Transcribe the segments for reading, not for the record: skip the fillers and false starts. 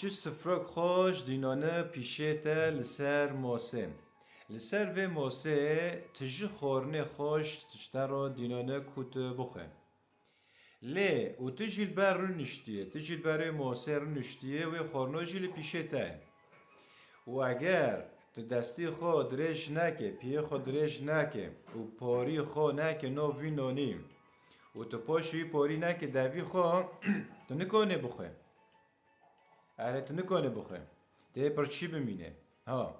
چه سفرک خوش دینانه پیشه تا لسر ماسه لسر و ماسه تجی خورنه خوش تشترا دینانه کت بخه لی و تجیل بر رو نشتیه تجیل برای ماسه رو نشتیه و خورنه جیل پیشه تا و اگر تو دستی خود درش نکه پیه خود درش نکه و پاری خود نکه نو وی نونیم و تو پاشوی پاری نکه دوی خود تو نکنه بخه اره تو نکنه بخه ده پر چی بمینه ها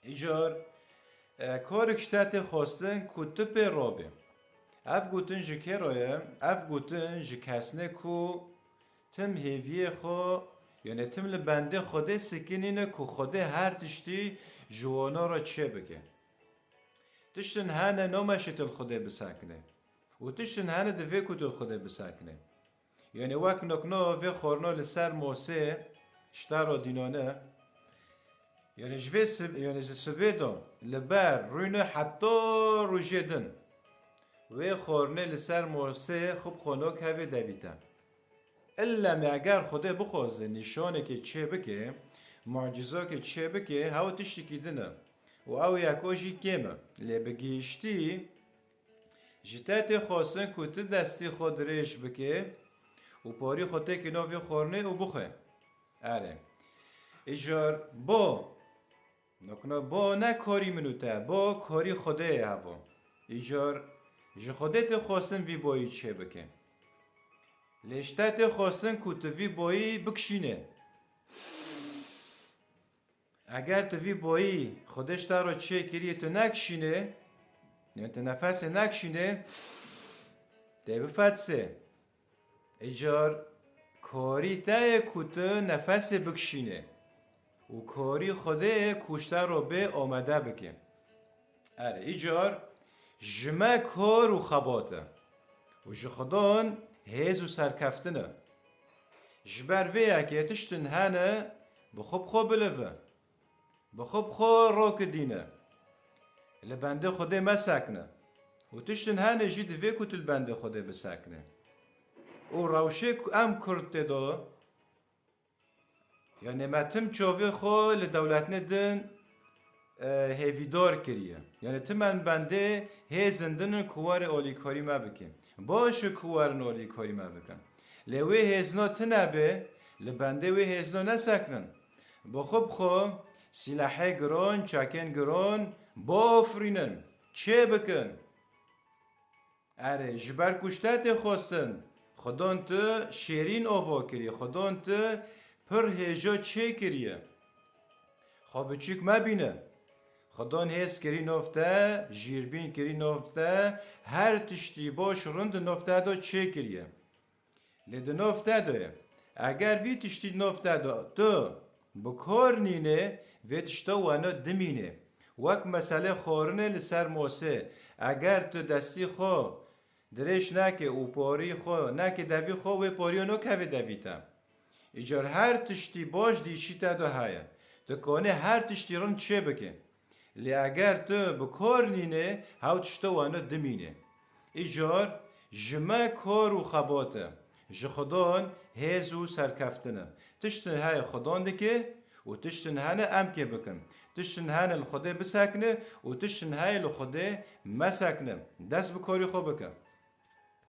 ایجار کار کشتت خواستن کتب رابه اف گوتن جکه رایه اف گوتن جکسنه کو تم هیویه خو یعنی تم لبنده خوده سکنینه که خوده هر تشتی جوانا را چه بکه تشتن هنه نامشت الخوده بسکنه و تشتن هنه دوی کت الخوده بسکنه یعنی وقت نکنه و خورنا لسر موسه شتارا دینانه یعنی جوی یعنی سبیدو لبر روینه حتی روژدن و خورنه لسر موسه خوب خونوک هفه دویتا الا می اگر خوده بخوازه نشانه که چه بکه معجزه که چه بکه هاو تشتی کدنه و او یکوشی کمه لی بگیشتی جتت خواستن که تو دستی خود ریش بکه و پاری خوده که نوی خورنه و بخه اره ایجار با نکنه با نه کاری منوته با کاری خوده هوا ایجار جه خوده ته خواستن وی بایی چه بکه لشته ته خواستن که تو وی بایی بکشینه اگر تو وی بایی خودش تا رو چه کریه تو نکشینه یعنی تو نفس نکشینه ده بفتسه ایجار کاری تای کت نفس بکشینه و کاری خوده کشته رو به آمده بکه اره ایجار جمع کار و خباته و جخدان هیز و سرکفتنه جبر ویا که تشتن هنه بخوب خوب بلوه بخوب خوب رو کدینه لبنده خوده مسکنه و تشتن هنه جید وی کتل بنده خوده بسکنه او روشه ام کرده دا یعنی متم چاوی خو لدولت ندن هیویدار کریه یعنی تمن بنده هیزندن کوار اولیکاری ما بکن باش کوار اولیکاری ما بکن لوی هیزنا تنبه لبنده وی هیزنا نسکنن با خوب خو سلاحه گران چاکن گران بافرینن چه بکن اره جبر کشتت خواستن خدان تو شیرین آوا کریه خدان تو پر هجا چه کریه خواب چیک مبینه خدان هست کری نفته جیربین کری نفته هر تشتی باش رند نفته دا چه کریه لده نفته دا اگر وی تشتی نفته دا تو بکار نینه وی تشتا وانا دمینه وک مسئله خورنه لسر موسه اگر تو دستی خواه درش نکه او پاری خو نکه دوی خو و پاریو نو که دویتا ایجار هر تشتی باش دیشی تا دو هایه تو کنه هر تشتی رن چه بکه لی اگر تو بکار نینه هاو تشتا وانو دمینه ایجار جمع کار و خباته جخدان هیز و سرکفتنه تشتن های خدان دکه و تشتن هنه ام که بکن تشتن هنه لخده بسکنه و تشتن های لخده مسکنه دست بکاری خوب بکن